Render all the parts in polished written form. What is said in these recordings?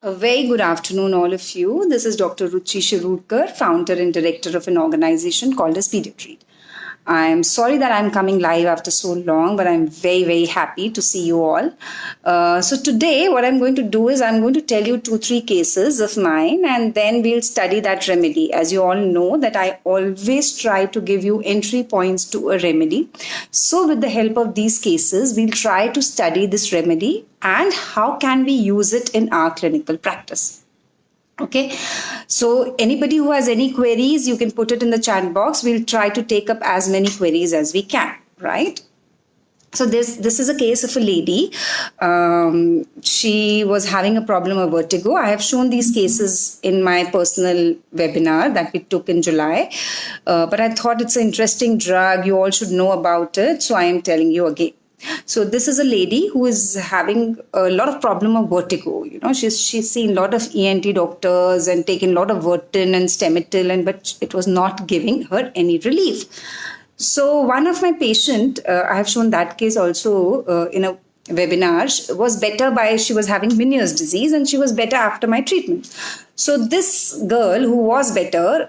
A very good afternoon, all of you. This is Dr. Ruchi Shirudkar, founder and director of an organization called as Pediatric. I'm sorry that I'm coming live after so long, but I'm very, very happy to see you all. So today, what I'm going to do is I'm going to tell you 2, 3 cases of mine, and then we'll study that remedy. As you all know, that I always try to give you entry points to a remedy. So with the help of these cases, we'll try to study this remedy and how can we use it in our clinical practice. Okay, so anybody who has any queries, you can put it in the chat box. We'll try to take up as many queries as we can, right? So this is a case of a lady. She was having a problem of vertigo. I have shown these cases in my personal webinar that we took in July, but I thought it's an interesting drug. You all should know about it, so I am telling you again. So this is a lady who is having a lot of problem of vertigo. You know, she's seen a lot of ENT doctors and taken a lot of Vertin and Stemetil, but it was not giving her any relief. So one of my patient, I have shown that case also in a webinar, was better by, she was having Meniere's disease and she was better after my treatment. So this girl who was better,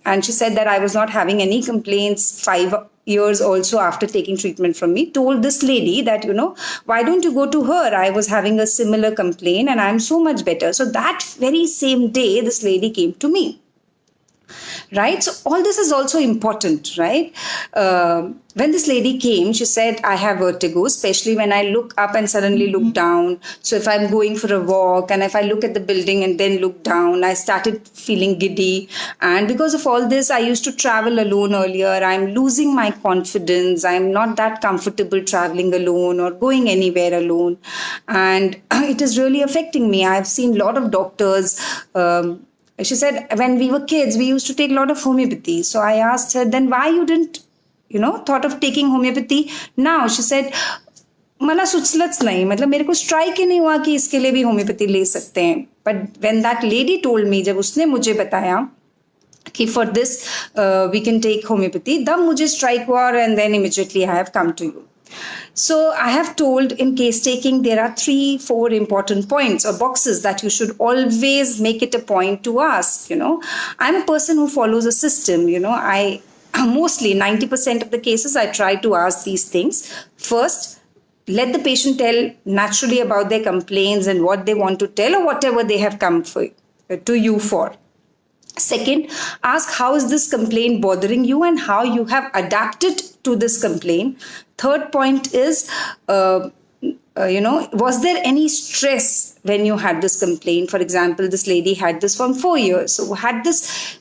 and she said that I was not having any complaints 5 years also after taking treatment from me, told this lady that, you know, why don't you go to her? I was having a similar complaint and I'm so much better. So that very same day, this lady came to me. Right, so all this is also important, right? When this lady came, she said, I have vertigo, especially when I look up and suddenly look down. So if I'm going for a walk and if I look at the building and then look down, I started feeling giddy. And because of all this, I used to travel alone earlier. I'm losing my confidence. I'm not that comfortable traveling alone or going anywhere alone. And it is really affecting me. I've seen a lot of doctors. She said, when we were kids, we used to take a lot of homeopathy. So I asked her, then why you didn't, thought of taking homeopathy now? She said, मला सुचलच नहीं, मतलब मेरे को strike ही नहीं हुआ कि इसके लिए भी होम्योपैथी ले सकते हैं. But when that lady told me, जब उसने मुझे बताया कि for this we can take homeopathy, तब मुझे स्ट्राइक हुआ and then immediately I have come to you. So I have told in case taking, there are 3-4 important points or boxes that you should always make it a point to ask. I'm a person who follows a system. I mostly 90% of the cases I try to ask these things. First, let the patient tell naturally about their complaints and what they want to tell or whatever they have come to you for. Second, ask how is this complaint bothering you and how you have adapted to this complaint. Third point is, was there any stress when you had this complaint? For example, this lady had this for 4 years. So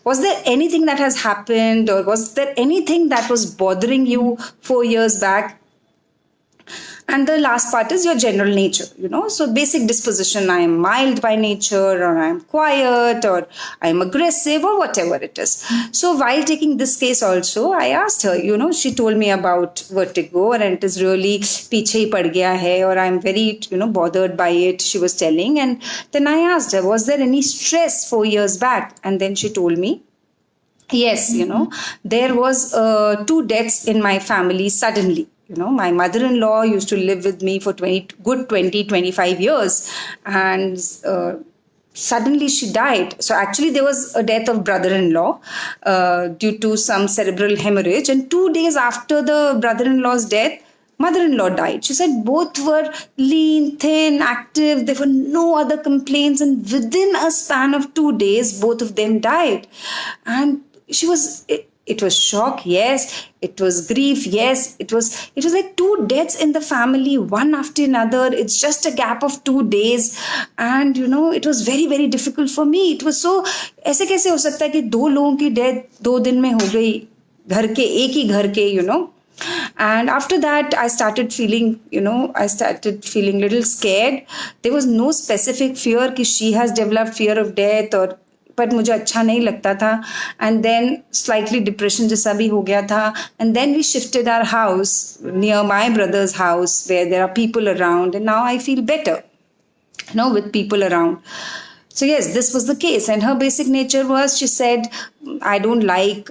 was there anything that has happened or was there anything that was bothering you 4 years back? And the last part is your general nature, So basic disposition, I am mild by nature or I am quiet or I am aggressive or whatever it is. So while taking this case also, I asked her, she told me about vertigo and it is really piche hi pad gaya hai or I am very, bothered by it, she was telling. And then I asked her, was there any stress 4 years back? And then she told me, yes, there was 2 deaths in my family suddenly. My mother-in-law used to live with me for 25 years and suddenly she died. So actually there was a death of brother-in-law due to some cerebral hemorrhage, and 2 days after the brother-in-law's death, mother-in-law died. She said both were lean, thin, active. There were no other complaints, and within a span of 2 days, both of them died. And she was... It was shock, yes. It was grief, yes. It was like 2 deaths in the family, one after another. It's just a gap of 2 days. And, it was very, very difficult for me. It was so, ऐसे कैसे हो सकता है कि 2 लोगों की death 2 दिन में हो गई, घर के, एक ही घर के, And after that, I started feeling little scared. There was no specific fear कि she has developed fear of death or but मुझे अच्छा नहीं लगता था, and then slightly depression जैसा भी हो गया था. And then we shifted our house near my brother's house where there are people around, and now I feel better, with people around. So yes, this was the case, and her basic nature was, she said, I don't like,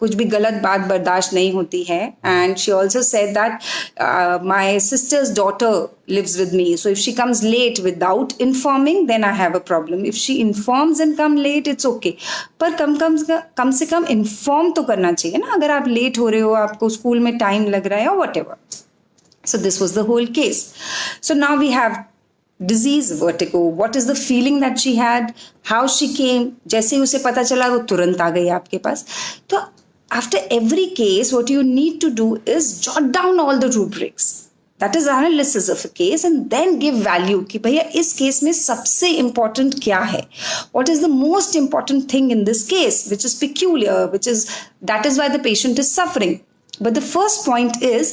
कुछ भी गलत बात बर्दाश्त नहीं होती है. And she also said that my sisters daughter lives with me, so if she comes late without informing, then I have a problem. If she informs and come late, it's okay, पर कम से कम inform तो करना चाहिए ना. अगर आप late हो रहे हो, आपको स्कूल में टाइम लग रहा है or whatever. So this was the whole case. So now we have disease, vertigo. What is the feeling that she had? How she came? जैसे ही उसे पता चला वो तुरंत आ गई आपके पास. तो after every case, what you need to do is jot down all the rubrics. That is analysis of a case and then give value कि भैया इस केस में सबसे important क्या है. What is the most important thing in this case which is peculiar, that is why the patient is suffering. But the first point is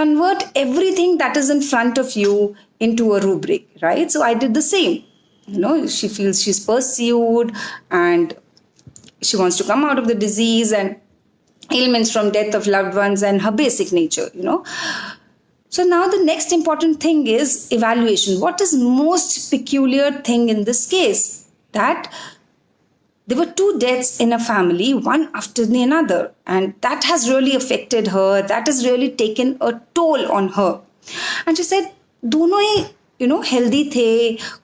convert everything that is in front of you into a rubric, right? So I did the same. She feels she's pursued and she wants to come out of the disease and ailments from death of loved ones and her basic nature, So now the next important thing is evaluation. What is most peculiar thing in this case? That there were 2 deaths in a family, one after the another. And that has really affected her. That has really taken a toll on her. And she said, दोनों ही, healthy थे,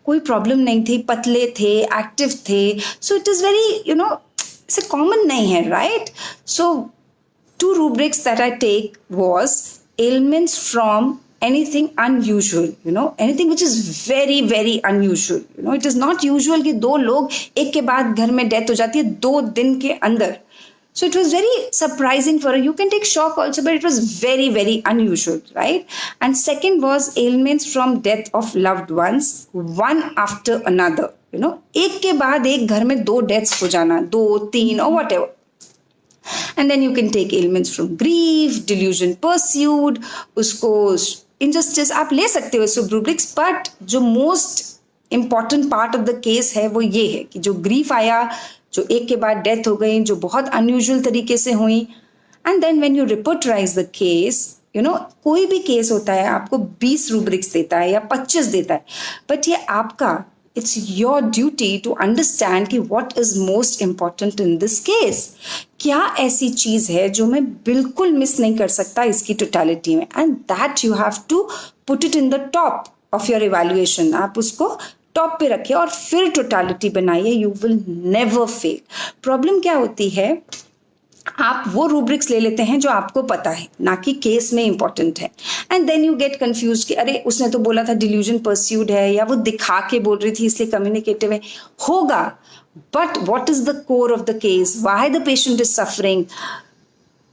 कोई problem नहीं थी, पतले थे, active थे. So it is very, it's a common नहीं है, right? So 2 rubrics that I take was ailments from anything unusual, anything which is very, very unusual. It is not usual कि 2 लोग एक के बाद घर में डेथ हो जाती है 2 दिन के अंदर. So it was very surprising for her. You can take shock also, but it was very, very unusual, right? And second was ailments from death of loved ones, one after another. एक के बाद एक घर में 2 deaths हो जाना, 2, 3 or whatever. And then you can take ailments from grief, delusion pursued, उसको injustice आप ले सकते हो सब rubrics, but जो most important part of the case है वो ये है कि जो grief आया, जो एक के बाद death हो गई, जो बहुत unusual तरीके से हुई. And then when you repertorize the case, कोई भी केस होता है आपको 20 rubrics देता है या 25 देता है, but ये आपका it's your duty to understand कि what is most important in this case. क्या ऐसी चीज है जो मैं बिल्कुल मिस नहीं कर सकता इसकी totality में, and that you have to put it in the top of your evaluation. आप उसको टॉप पे रखिए और फिर totality बनाइए. You will never fail. Problem क्या होती है, आप वो रूब्रिक्स ले लेते हैं जो आपको पता है, ना कि केस में इंपॉर्टेंट है. And then you get confuse कि अरे उसने तो बोला था डिल्यूजन परस्यूड है, या वो दिखा के बोल रही थी इसलिए कम्युनिकेटिव है. होगा, but what is the core of the case, why the patient is suffering,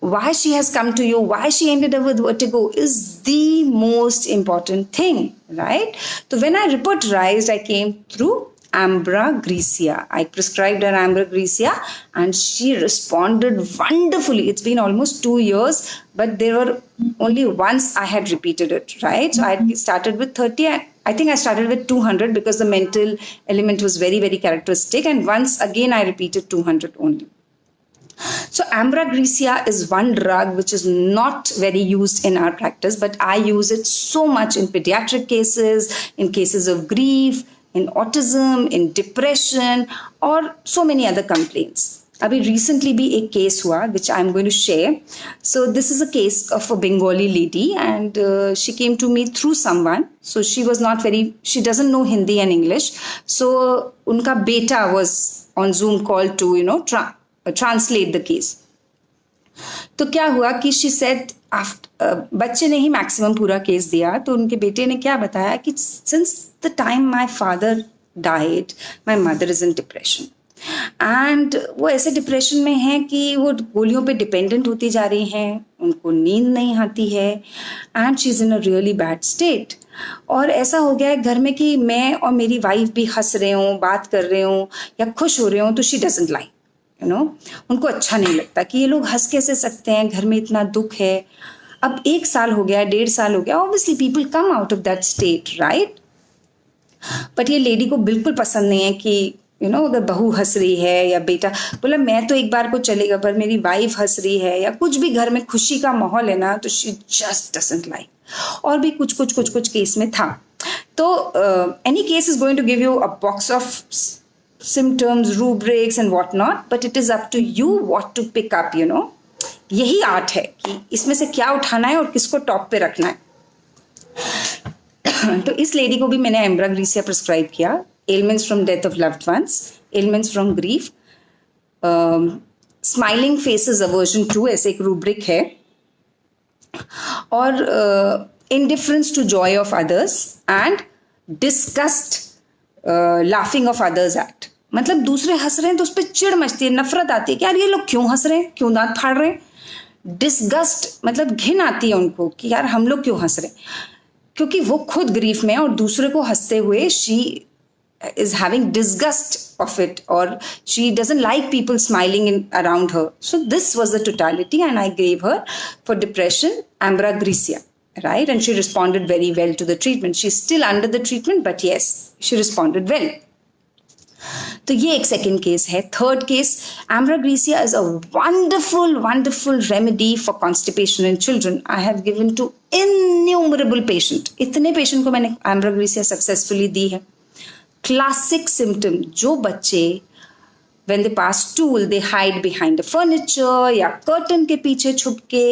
why she has come to you, why she ended up with vertigo is the most important thing, right? So when I repertorized, I came through Ambra, Grisea. I prescribed her Ambra, Grisea, and she responded wonderfully. It's been almost 2 years, but there were only once I had repeated it, right? So I started with 30. I think I started with 200 because the mental element was very, very characteristic. And once again, I repeated 200 only. So Ambra, Grisea is one drug which is not very used in our practice, but I use it so much in pediatric cases, in cases of grief, in autism, in depression, or so many other complaints. अभी recently भी एक case हुआ which I'm going to share. So this is a case of a Bengali lady, and she came to me through someone. So she doesn't know Hindi and English. So उनका बेटा was on Zoom call to translate the case. तो क्या हुआ कि she said बच्चे ने ही maximum पूरा case दिया, तो उनके बेटे ने क्या बताया कि since the time my father died, my mother is in depression. And वो ऐसे डिप्रेशन में है कि वो गोलियों पे डिपेंडेंट होती जा रही हैं, उनको नींद नहीं आती है, and she is in a really bad state. और ऐसा हो गया है घर में कि मैं और मेरी वाइफ भी हंस रहे हूँ, बात कर रहे हूँ या खुश हो रहे हूँ, तो she doesn't like. उनको अच्छा नहीं लगता कि ये लोग हंस कैसे सकते हैं, घर में इतना दुख है. अब 1 साल हो गया, 1.5 साल हो गया. Obviously people come out of that state, right? But ये लेडी को बिल्कुल पसंद नहीं है कि अगर बहू हंस रही है या बेटा बोला मैं तो एक बार को चलेगा, पर मेरी वाइफ हंस रही है या कुछ भी घर में खुशी का माहौल है ना, तो शी जस्ट डजंट लाइक. और भी कुछ केस में था. तो any case is going to give you a box of symptoms, rubrics and what not, but it is up to you what to pick up, you know. यही art है कि इसमें से क्या उठाना है और किसको टॉप पे रखना है. तो इस लेडी को भी मैंने एम्ब्रा ग्रीसिया प्रिस्क्राइब किया. Elements from death of loved ones, elements from grief, smiling faces aversion to, ऐसे एक रूब्रिक है, और indifference to joy of others and disgust laughing of others at. मतलब दूसरे हंस रहे हैं तो उस पर चिढ़ मचती है, नफरत आती है कि यार ये लोग क्यों हंस रहे हैं, क्यों दांत फाड़ रहे हैं. डिस्गस्ट मतलब घिन आती है उनको कि यार हम लोग क्यों हंस रहे हैं, क्योंकि वो खुद ग्रीफ में है और दूसरे को हंसते हुए she is having disgust of it, or she doesn't like people smiling around her. So this was the totality, and I gave her for depression Ambra Grisea, right? And she responded very well to the treatment. She's still under the treatment, but yes, she responded well. तो ये एक second case है. Third case, Ambra Grisea is a wonderful remedy for constipation in children. I have given to innumerable patient. इतने patient को मैंने Ambra Grisea successfully दी है. Classic symptom, जो बच्चे when they pass stool they hide behind the furniture या curtain के पीछे छुप के,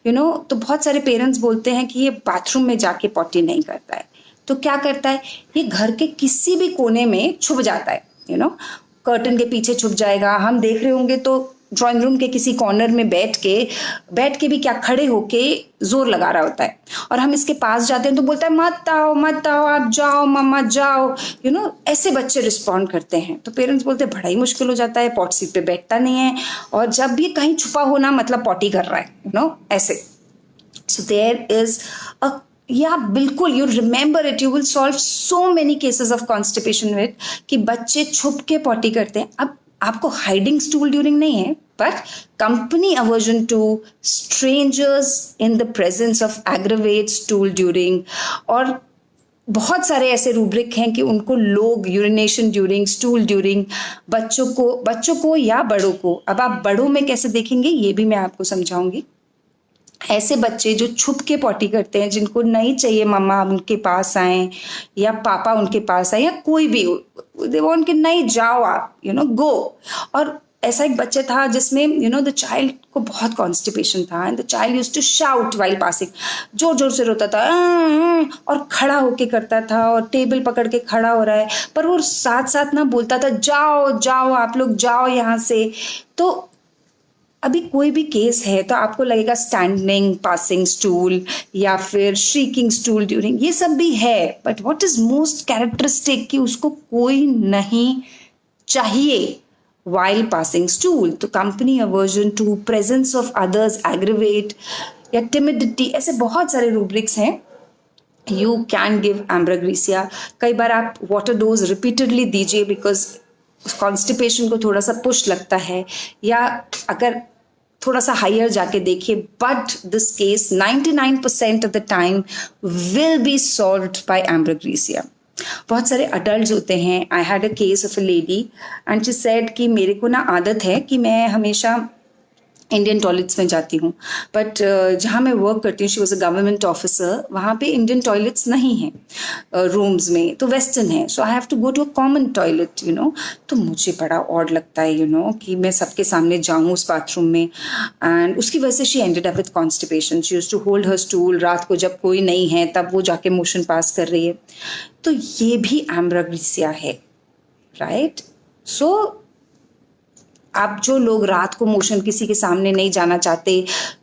you know, तो बहुत सारे पेरेंट्स बोलते हैं कि ये बाथरूम में जाके पॉटी नहीं करता है, तो क्या करता है, ये घर के किसी भी कोने में छुप जाता है, you know, कर्टन के पीछे छुप जाएगा. हम देख रहे होंगे तो ड्राइंग रूम के किसी कॉर्नर में बैठ के भी क्या खड़े होके जोर लगा रहा होता है, और हम इसके पास जाते हैं तो बोलता है मत आओ आप जाओ मम्मा जाओ, यू नो, ऐसे बच्चे रिस्पॉन्ड करते हैं. तो पेरेंट्स बोलते हैं बड़ा ही मुश्किल हो जाता है, पॉट सीट पे बैठता नहीं है, और जब भी कहीं छुपा हो ना मतलब पॉटी कर रहा है, यू नो, ऐसे. सो देयर इज अ, या बिल्कुल, you remember it, you will solve so many cases of constipation with कि बच्चे छुप के पॉटी करते हैं. अब आपको हाइडिंग स्टूल ड्यूरिंग नहीं है, but company aversion to, strangers in the presence of aggravate stool during, और बहुत सारे ऐसे रूब्रिक हैं कि उनको लोग यूरिनेशन ड्यूरिंग, स्टूल ड्यूरिंग, बच्चों को या बड़ों को. अब आप बड़ों में कैसे देखेंगे ये भी मैं आपको समझाऊंगी. ऐसे बच्चे जो छुप के पॉटी करते हैं, जिनको नहीं चाहिए मम्मा उनके पास आए या पापा उनके पास आए या कोई भी, दे वांट कि नहीं जाओ आप, यू नो, गो. और ऐसा एक बच्चा था जिसमें, यू नो, द चाइल्ड को बहुत कॉन्स्टिपेशन था, and the child used to shout while passing. जोर जोर से रोता था और खड़ा होके करता था, और टेबल पकड़ के खड़ा हो रहा है, पर वो साथ साथ ना बोलता था जाओ जाओ आप लोग जाओ यहाँ से. तो अभी कोई भी केस है तो आपको लगेगा स्टैंडिंग पासिंग स्टूल या फिर श्रीकिंग स्टूल ड्यूरिंग, ये सब भी है, but what is most characteristic कि उसको कोई नहीं चाहिए while passing stool. तो company aversion to, presence of others aggravate या टिमिडिटी, ऐसे बहुत सारे रूब्रिक्स हैं. You can give Ambra Grisea. कई बार आप वाटर डोज रिपीटेडली दीजिए, बिकॉज कॉन्स्टिपेशन को थोड़ा सा पुश लगता है, या अगर थोड़ा सा हायर जाके देखिए, but this case 99% of the time will be solved by Ambra Grisea. बहुत सारे अडल्ट होते हैं. I had a case of a lady and she said कि मेरे को ना आदत है कि मैं हमेशा इंडियन टॉयलेट्स में जाती हूँ, बट जहाँ मैं वर्क करती हूँ, she was a government officer, वहाँ पे इंडियन टॉयलेट्स नहीं हैं रूम्स में, तो वेस्टर्न है. So I have to go to a common toilet, you know. तो मुझे बड़ा ऑड लगता है, यू नो, कि मैं सबके सामने जाऊँ उस बाथरूम में, एंड उसकी वजह से she ended up with constipation. She used to hold her stool, रात को जब कोई नहीं है तब वो जाके मोशन पास कर रही है. तो ये भी Ambra Grisea है, राइट. सो आप जो लोग रात को मोशन किसी के सामने नहीं जाना चाहते,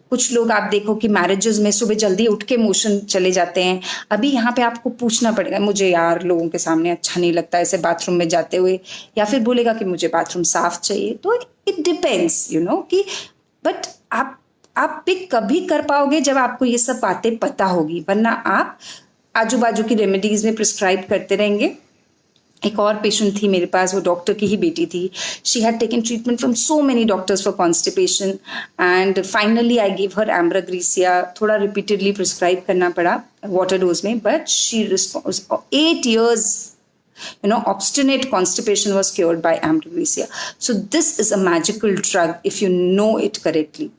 कुछ लोग आप देखो कि मैरिजेस में सुबह जल्दी उठ के मोशन चले जाते हैं. अभी यहाँ पे आपको पूछना पड़ेगा, मुझे यार लोगों के सामने अच्छा नहीं लगता ऐसे बाथरूम में जाते हुए, या फिर बोलेगा कि मुझे बाथरूम साफ चाहिए. तो इट डिपेंड्स, यू नो, कि बट आप पिक कभी कर पाओगे जब आपको ये सब बातें पता होगी, वरना आप आजू बाजू की रेमेडीज में प्रिस्क्राइब करते रहेंगे. एक और पेशेंट थी मेरे पास, वो डॉक्टर की ही बेटी थी. She had taken treatment from so many doctors for constipation, and finally I give her Ambra Grisea. थोड़ा रिपीटेडली प्रिस्क्राइब करना पड़ा वाटर डोज में, but she response 8 years, you know, obstinate constipation was cured by Ambra Grisea. So this is a magical drug if you know it correctly,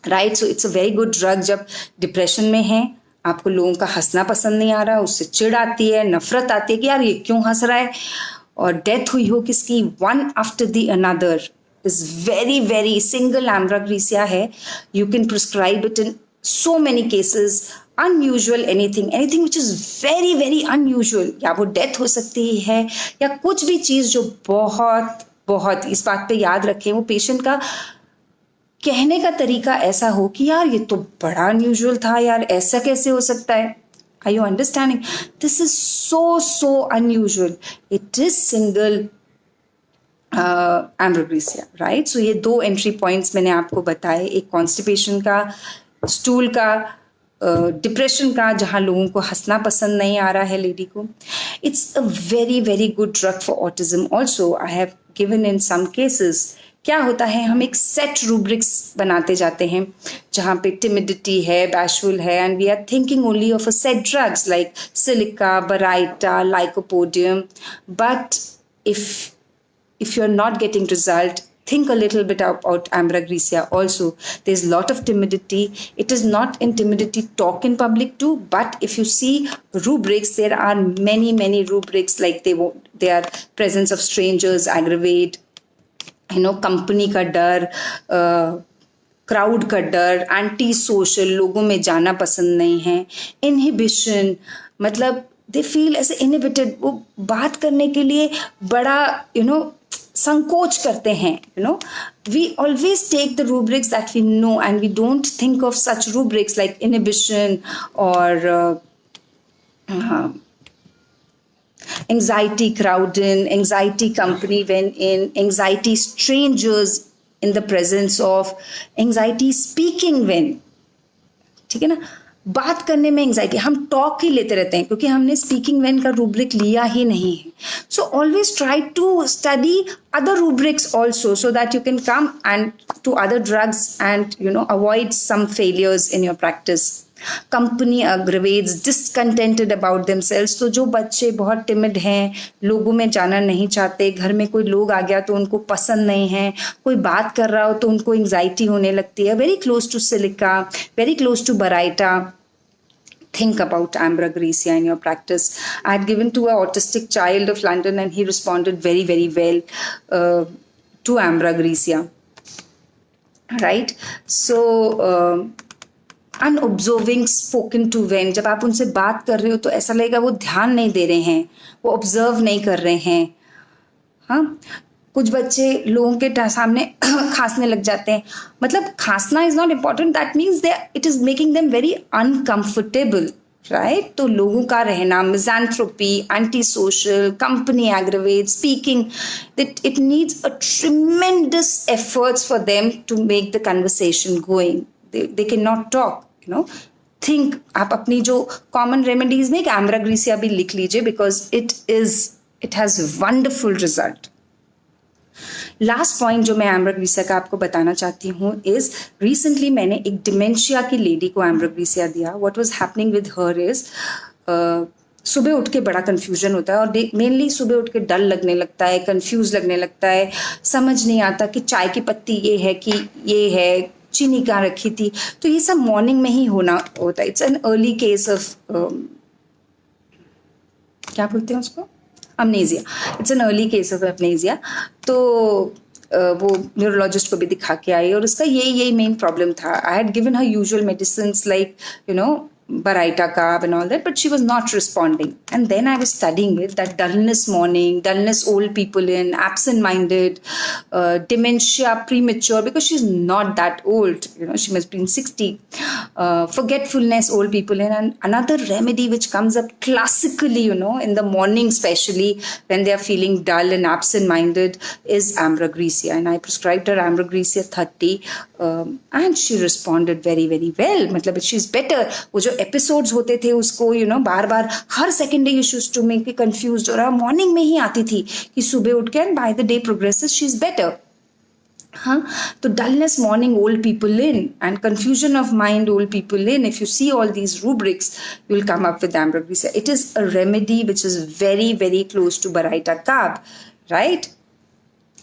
right? So it's a very good drug जब depression में है, आपको लोगों का हंसना पसंद नहीं आ रहा, उससे चिढ़ आती है, नफरत आती है कि यार ये क्यों हंस रहा है, और डेथ हुई हो किसकी one after the another, is very very single Ambra Grisea है, you can prescribe it in so many cases. Unusual anything which is very very unusual, या वो डेथ हो सकती है या कुछ भी चीज जो बहुत बहुत, इस बात पे याद रखें, वो पेशेंट का कहने का तरीका ऐसा हो कि यार ये तो बड़ा अनयूजुअल था यार, ऐसा कैसे हो सकता है. Are you understanding? This is so unusual. It is single Ambra Grisea, right? So ये दो एंट्री पॉइंट्स मैंने आपको बताए, एक कॉन्स्टिपेशन का, स्टूल का, डिप्रेशन का, जहाँ लोगों को हंसना पसंद नहीं आ रहा है लेडी को. It's a very very good drug for autism also. I have given in some cases. क्या होता है, हम एक सेट रूब्रिक्स बनाते जाते हैं जहाँ पे टिमिडिटी है, बैशफुल है, and we are thinking only of a set drugs like silica, baryta, lycopodium. But if you're not getting result, think a little bit about Ambra Grisea also. There's a lot of timidity. It is not in timidity talk in public too, but if you see rubrics, there are many rubrics, like they are presence of strangers, aggravate, company का डर, crowd का डर, anti social, लोगों में जाना पसंद नहीं है, इनहिबिशन, मतलब दे फील ऐसे इनहिबिटेड, वो बात करने के लिए बड़ा संकोच करते हैं. We always take the rubrics that we know and we don't think of such rubrics like inhibition or anxiety crowd in, anxiety company when in, anxiety strangers in the presence of, anxiety speaking when. ठीक है ना, बात करने में anxiety, हम talk ही लेते रहते हैं क्योंकि हमने स्पीकिंग वेन का रूब्रिक लिया ही नहीं है. So always try to study other rubrics also so that you can come and to other drugs and avoid some failures in your practice. Company aggravates, discontented about themselves. तो जो बच्चे बहुत timid हैं, लोगों में जाना नहीं चाहते, घर में कोई लोग आ गया तो उनको पसंद नहीं है, कोई बात कर रहा हो तो उनको एंजाइटी होने लगती है, very close to silica, very close to baryta. Think about Ambra Grisea in your practice. I had given to an autistic child of London and he responded very, very well to Ambra Grisea. Right? So, unobserving spoken to when, जब आप उनसे बात कर रहे हो तो ऐसा लगेगा वो ध्यान नहीं दे रहे हैं, वो ऑब्जर्व नहीं कर रहे हैं. हाँ, कुछ बच्चे लोगों के सामने खांसने लग जाते हैं. मतलब खांसना is not important, that means it is making them very uncomfortable, right? तो लोगों का रहना, misanthropy, anti social, company aggravate, speaking, it needs a tremendous efforts for them to make the conversation going. They can not talk, think. आप अपनी जो common remedies में Ambra Grisea भी लिख लीजिए because it has wonderful result. Last point जो मैं Ambra Grisea का आपको बताना चाहती हूँ इज, रिसेंटली मैंने एक डिमेंशिया की लेडी को Ambra Grisea दिया. What was happening with her is, सुबह उठ के बड़ा कन्फ्यूजन होता है और मेनली सुबह उठ के डर लगने लगता है, कन्फ्यूज लगने लगता है, समझ नहीं आता कि चाय की पत्ती ये है कि ये है, चीनी कहाँ रखी थी. तो ये सब मॉर्निंग में ही होना होता है. It's an early case of क्या बोलते हैं उसको, amnesia. It's an early case of amnesia. तो वो न्यूरोलॉजिस्ट को भी दिखा के आई और उसका यही मेन प्रॉब्लम था. I had given her usual medicines like Baraita carb and all that, but she was not responding. And then I was studying it, that dullness morning, dullness old people in, absent-minded, dementia premature because she's not that old, she must be in 60, forgetfulness old people in. And another remedy which comes up classically, in the morning especially when they are feeling dull and absent-minded is Ambra Grisea. And I prescribed her Ambra Grisea 30 and she responded very, very well. मतलब she's better. वो जो episodes होते थे उसको बार बार हर second day use to make confuse हो रहा, मॉर्निंग में ही आती थी कि सुबह उठ के, and by the day progresses she is better. हाँ, तो dullness morning old people in and confusion of mind old people in, if you see all these rubrics you will come up with Ambra Grisea. It is a remedy which is very very close to Baraita carb, right?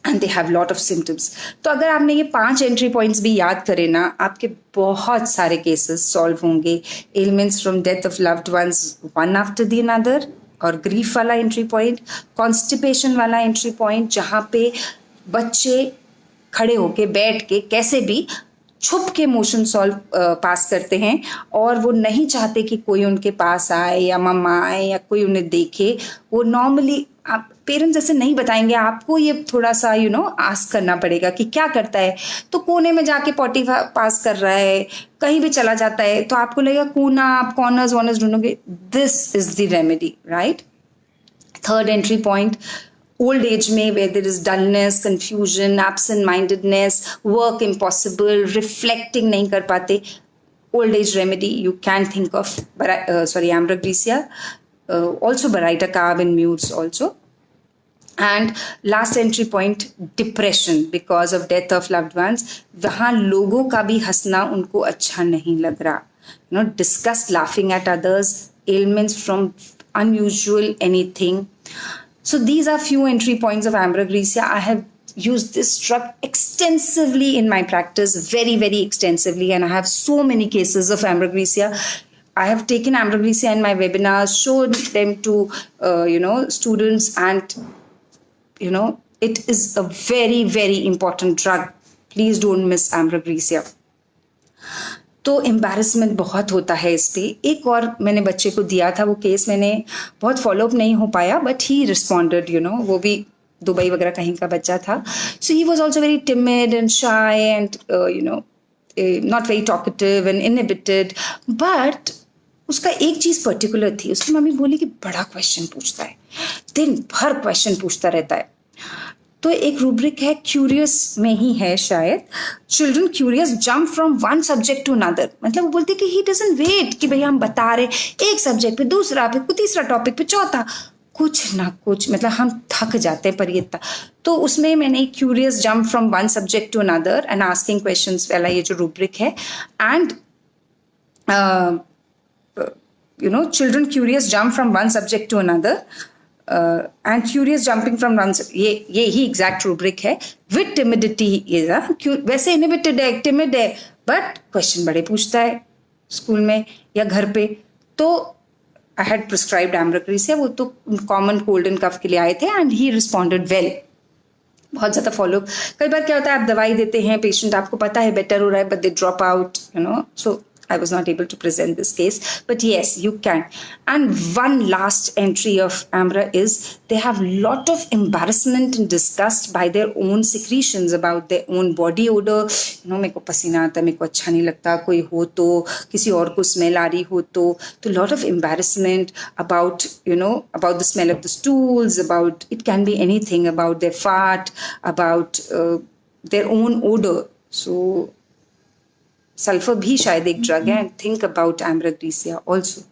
And they have lot of symptoms. तो अगर आपने ये 5 entry points भी याद करें ना, आपके बहुत सारे केसेस सॉल्व होंगे. Elements from death of loved once one after the another, और ग्रीफ वाला एंट्री पॉइंट, कॉन्स्टिपेशन वाला एंट्री पॉइंट, जहाँ पे बच्चे खड़े होके बैठ के कैसे भी छुप के मोशन सॉल्व पास करते हैं और वो नहीं चाहते कि कोई उनके पास आए या मम्मा आए या कोई उन्हें देखे। वो नॉर्मली आप पेरेंट्स ऐसे नहीं बताएंगे, आपको ये थोड़ा सा आस्क करना पड़ेगा कि क्या करता है। तो कोने में जाके पॉटी पास कर रहा है, कहीं भी चला जाता है, तो आपको लगेगा कोना, आप कॉर्नर्स वॉर्नर्स ढूंढोगे। This is the remedy, right. Third entry point, old age में where there is dullness, confusion, absent mindedness, work impossible, reflecting नहीं कर पाते, old age remedy you can think of Ambra, Grisea, also Baraita carb in mutes also. And last entry point, depression because of death of loved ones. वहाँ लोगों का भी हंसना उनको अच्छा नहीं लग रहा, disgust, laughing at others, ailments from unusual anything. So these are few entry points of Ambra, Grisea. I have used this drug extensively in my practice, very, very extensively, and I have so many cases of Ambra, Grisea. I have taken Ambra, Grisea in my webinars, showed them to students, and it is a very, very important drug. Please don't miss Ambra, Grisea. तो embarrassment बहुत होता है इस पे। एक और मैंने बच्चे को दिया था, वो केस मैंने बहुत फॉलोअप नहीं हो पाया, बट ही रिस्पॉन्डेड, वो भी दुबई वगैरह कहीं का बच्चा था। So he was also very timid and shy and not very talkative and inhibited, but उसका एक चीज़ पर्टिकुलर थी। उसकी मम्मी बोली कि बड़ा क्वेश्चन पूछता है, दिन भर क्वेश्चन पूछता रहता है। तो एक रूब्रिक है, क्यूरियस में ही है शायद, children curious jump from one subject to another. मतलब वो बोलते कि ही डजंट वेट कि भैया हम बता रहे एक सब्जेक्ट पे दूसरा, फिर तीसरा टॉपिक पे चौथा, कुछ ना कुछ, मतलब हम थक जाते हैं पर ये था। तो उसमें मैंने curious jump from one subject to another and asking questions वाला ये जो रूब्रिक है, and children curious jump from one subject to another and curious jumping from one, ये ही एग्जैक्ट रूब्रिक है। विद टिमिडिटी, वैसे इनहिबिटेड है, टिमिड है, बट क्वेश्चन बड़े पूछता है स्कूल में या घर पे। तो I had prescribed Ambra, Grisea, वो तो कॉमन कोल्ड एंड कफ के लिए आए थे, एंड ही रिस्पॉन्डेड वेल। बहुत ज़्यादा फॉलोअप। कई बार क्या होता है, आप दवाई देते हैं, पेशेंट आपको पता है बेटर हो रहा है, but they drop out, so I was not able to present this case, but yes, you can. And one last entry of Ambra is they have lot of embarrassment and disgust by their own secretions, about their own body odor. मेरे को पसीना आता है, मेरे को अच्छा नहीं लगता, कोई हो तो, किसी और को स्मेल आ रही हो तो lot of embarrassment about about the smell of the stools, about, it can be anything, about their fart, about their own odor. So sulphur भी शायद एक ड्रग है, and think about Ambra, Grisea also.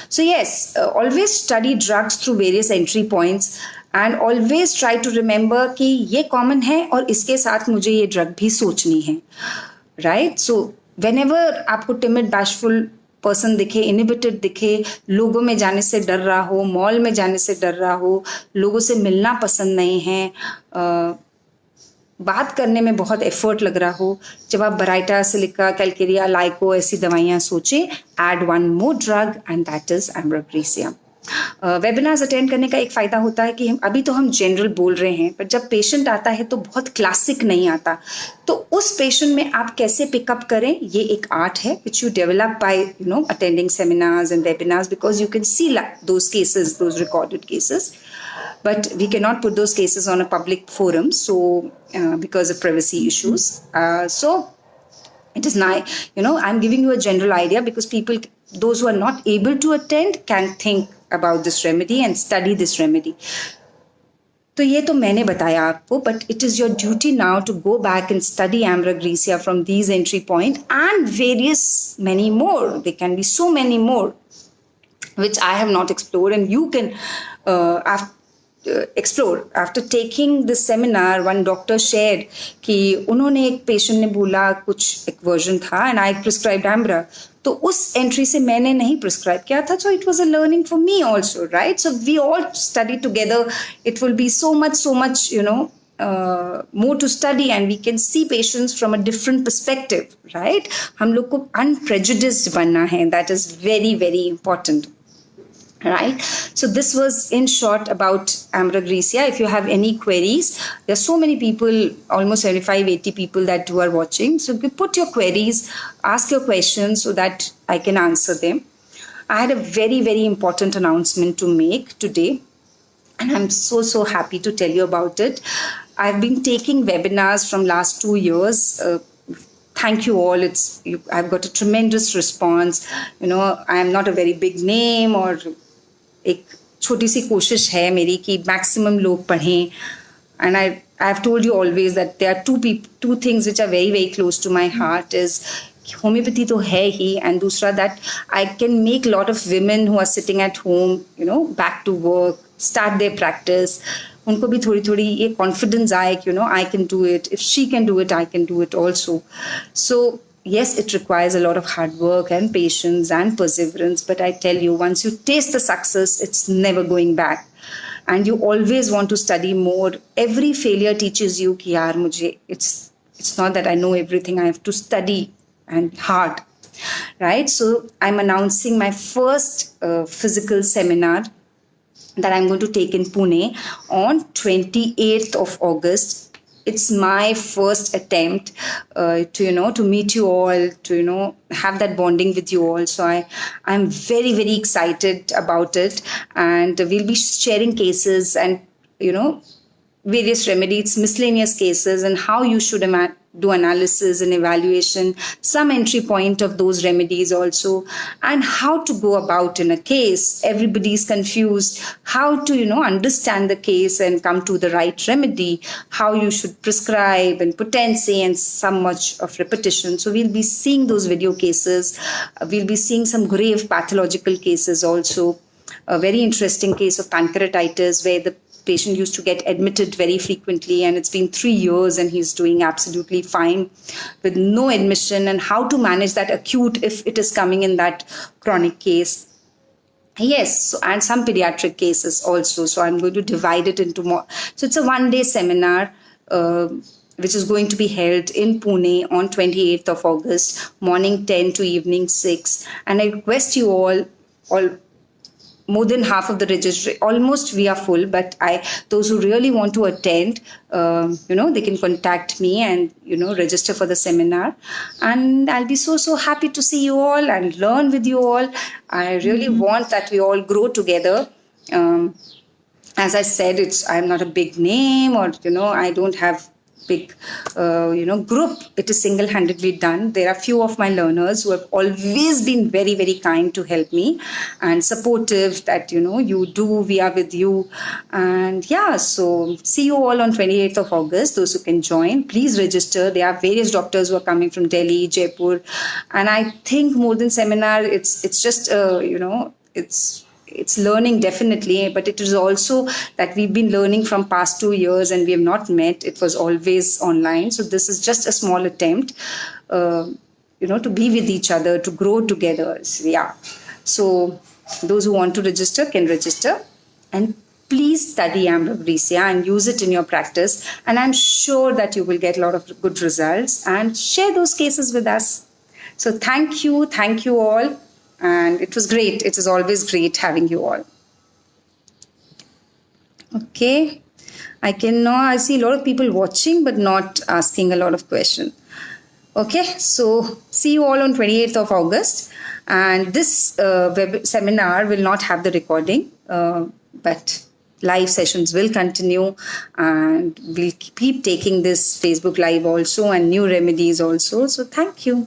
So yes, always study drugs through various entry points and always try to remember कि ये common है और इसके साथ मुझे ये ड्रग भी सोचनी है, right? So whenever आपको timid, bashful पर्सन दिखे, इनहिबिटेड दिखे, लोगों में जाने से डर रहा हो, मॉल में जाने से डर रहा हो, लोगों से मिलना पसंद नहीं है, बात करने में बहुत एफर्ट लग रहा हो, जब आप बराइटा, सिलिका, कैलकेरिया, लाइको ऐसी दवाइयाँ सोचें, add one more drug and that is Ambra, Grisea. Webinars attend करने का एक फ़ायदा होता है कि अभी तो हम जनरल बोल रहे हैं, पर जब पेशेंट आता है तो बहुत क्लासिक नहीं आता, तो उस पेशेंट में आप कैसे पिकअप करें, ये एक आर्ट है which you develop by attending seminars and webinars, because you can see those cases, those recorded cases, but we cannot put those cases on a public forum, so because of privacy issues, so it is nice, I'm giving you a general idea because people, those who are not able to attend, can think about this remedy and study this remedy. तो ये तो मैंने बताया आपको, but it is your duty now to go back and study Ambra, Grisea from these entry point and various many more. There can be so many more which I have not explored, and you can explore. After taking this seminar, one doctor shared कि उन्होंने एक patient ने बोला कुछ एक version था, and I prescribed Ambra. तो उस एंट्री से मैंने नहीं प्रिस्क्राइब किया था, so it was a learning for me also, right? So we all study together. It will be so much, more to study, and we can see patients from a different perspective, right? हम लोग को unprejudiced बनना है, that is very, very important. Right. So this was in short about Ambra Grisea. If you have any queries, there's so many people, almost 75, 80 people that who are watching. So you put your queries, ask your questions so that I can answer them. I had a very, very important announcement to make today, and I'm so happy to tell you about it. I've been taking webinars from last 2 years. Thank you all. I've got a tremendous response. I am not a very big name, or एक छोटी सी कोशिश है मेरी कि maximum लोग पढ़ें. And I have told you always that there are two things which are very, very close to my heart is homeopathy तो है ही, and दूसरा that I can make a lot of women who are sitting at home, back to work, start their practice. उनको भी थोड़ी थोड़ी ये confidence आए कि I can do it. If she can do it, I can do it also. So yes, it requires a lot of hard work and patience and perseverance. But I tell you, once you taste the success, it's never going back. And you always want to study more. Every failure teaches you कि यार मुझे it's not that I know everything. I have to study and hard, right? So I'm announcing my first physical seminar that I'm going to take in Pune on 28th of August. It's my first attempt to meet you all, to have that bonding with you all. So I'm very, very excited about it, and we'll be sharing cases and various remedies, miscellaneous cases, and how you should do analysis and evaluation, some entry point of those remedies also, and how to go about in a case. Everybody's confused how to understand the case and come to the right remedy, how you should prescribe, and potency, and some much of repetition. So we'll be seeing those video cases. We'll be seeing some grave pathological cases also. A very interesting case of pancreatitis where the patient used to get admitted very frequently, and it's been 3 years and he's doing absolutely fine with no admission, and how to manage that acute if it is coming in that chronic case. Yes, and some pediatric cases also. So I'm going to divide it into more. So it's a one-day seminar which is going to be held in Pune on 28th of August, morning 10 to evening 6. And I request you all more than half of the registry, almost we are full, but those who really want to attend, they can contact me and, register for the seminar. And I'll be so happy to see you all and learn with you all. I really want that we all grow together. As I said, I'm not a big name, or, I don't have big group. It is single-handedly done. There are few of my learners who have always been very, very kind to help me and supportive that you do, we are with you. And yeah, so see you all on 28th of August. Those who can join, please register. There are various doctors who are coming from Delhi, Jaipur, and I think more than seminar, it's just it's learning definitely, but it is also that we've been learning from past 2 years and we have not met. It was always online. So this is just a small attempt, to be with each other, to grow together. So, yeah. So those who want to register can register, and please study Ambra Grisea and use it in your practice. And I'm sure that you will get a lot of good results, and share those cases with us. So thank you all. And it was great. It is always great having you all. Okay. I see a lot of people watching, but not asking a lot of questions. Okay. So see you all on 28th of August. And this web seminar will not have the recording, but live sessions will continue, and we'll keep taking this Facebook Live also, and new remedies also. So thank you.